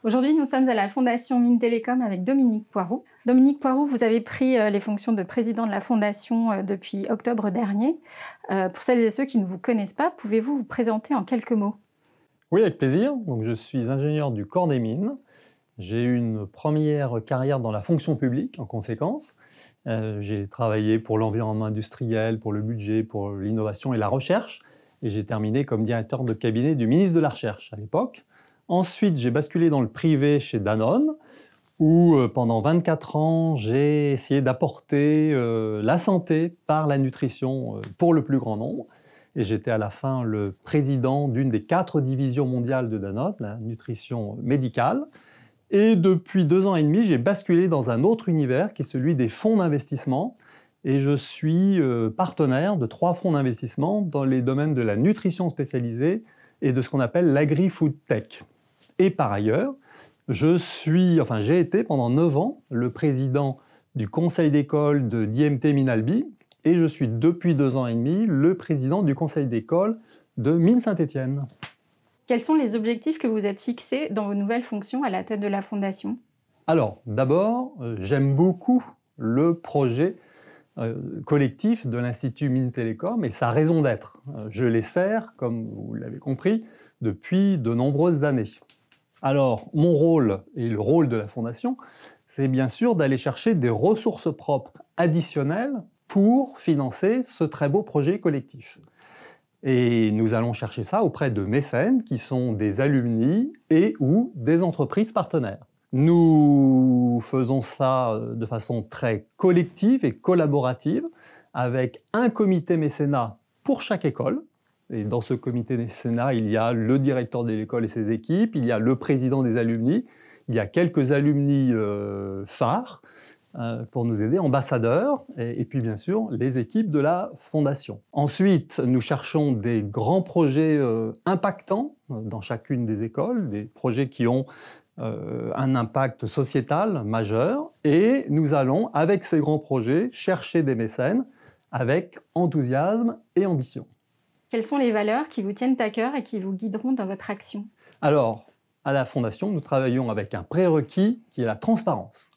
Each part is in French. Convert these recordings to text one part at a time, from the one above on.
Aujourd'hui, nous sommes à la Fondation Mines Télécom avec Dominique Poiroux. Dominique Poiroux, vous avez pris les fonctions de président de la Fondation depuis octobre dernier. Pour celles et ceux qui ne vous connaissent pas, pouvez-vous vous présenter en quelques mots? Oui, avec plaisir. Donc, je suis ingénieur du corps des mines. J'ai eu une première carrière dans la fonction publique, en conséquence. J'ai travaillé pour l'environnement industriel, pour le budget, pour l'innovation et la recherche. Et j'ai terminé comme directeur de cabinet du ministre de la Recherche à l'époque. Ensuite, j'ai basculé dans le privé chez Danone, où pendant 24 ans, j'ai essayé d'apporter la santé par la nutrition pour le plus grand nombre. Et j'étais à la fin le président d'une des 4 divisions mondiales de Danone, la nutrition médicale. Et depuis 2 ans et demi, j'ai basculé dans un autre univers qui est celui des fonds d'investissement. Et je suis partenaire de 3 fonds d'investissement dans les domaines de la nutrition spécialisée et de ce qu'on appelle l'agri-food tech. Et par ailleurs, j'ai été pendant 9 ans le président du conseil d'école de d'IMT Minalbi et je suis depuis 2 ans et demi le président du conseil d'école de Mines Saint-Étienne. Quels sont les objectifs que vous êtes fixés dans vos nouvelles fonctions à la tête de la Fondation? Alors, d'abord, j'aime beaucoup le projet collectif de l'Institut Mines Télécom et sa raison d'être. Je les sers, comme vous l'avez compris, depuis de nombreuses années. Alors, mon rôle et le rôle de la Fondation, c'est bien sûr d'aller chercher des ressources propres additionnelles pour financer ce très beau projet collectif. Et nous allons chercher ça auprès de mécènes qui sont des alumni et ou des entreprises partenaires. Nous faisons ça de façon très collective et collaborative avec un comité mécénat pour chaque école. Et dans ce comité mécénat, il y a le directeur de l'école et ses équipes, il y a le président des alumni, il y a quelques alumni phares pour nous aider, ambassadeurs, et puis bien sûr les équipes de la Fondation. Ensuite, nous cherchons des grands projets impactants dans chacune des écoles, des projets qui ont un impact sociétal majeur, et nous allons, avec ces grands projets, chercher des mécènes avec enthousiasme et ambition. Quelles sont les valeurs qui vous tiennent à cœur et qui vous guideront dans votre action? Alors, à la Fondation, nous travaillons avec un prérequis qui est la transparence.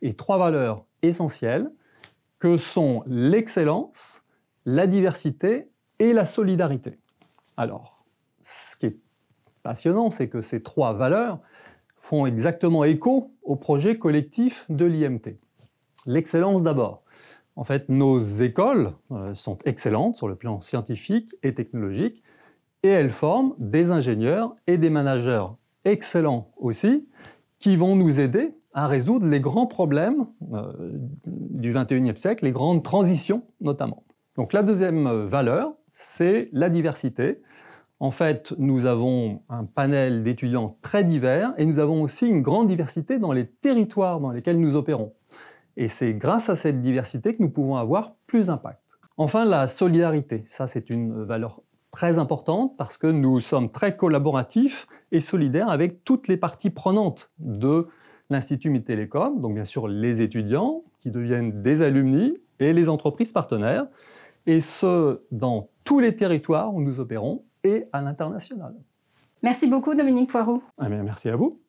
Et 3 valeurs essentielles que sont l'excellence, la diversité et la solidarité. Alors, ce qui est passionnant, c'est que ces 3 valeurs font exactement écho au projet collectif de l'IMT. L'excellence d'abord. En fait, nos écoles sont excellentes sur le plan scientifique et technologique et elles forment des ingénieurs et des managers excellents aussi qui vont nous aider à résoudre les grands problèmes du XXIe siècle, les grandes transitions notamment. Donc la deuxième valeur, c'est la diversité. En fait, nous avons un panel d'étudiants très divers et nous avons aussi une grande diversité dans les territoires dans lesquels nous opérons. Et c'est grâce à cette diversité que nous pouvons avoir plus d'impact. Enfin, la solidarité. Ça, c'est une valeur très importante parce que nous sommes très collaboratifs et solidaires avec toutes les parties prenantes de l'Institut Mines Télécom, donc bien sûr les étudiants qui deviennent des alumni et les entreprises partenaires, et ce, dans tous les territoires où nous opérons et à l'international. Merci beaucoup Dominique Poiroux. Eh bien, merci à vous.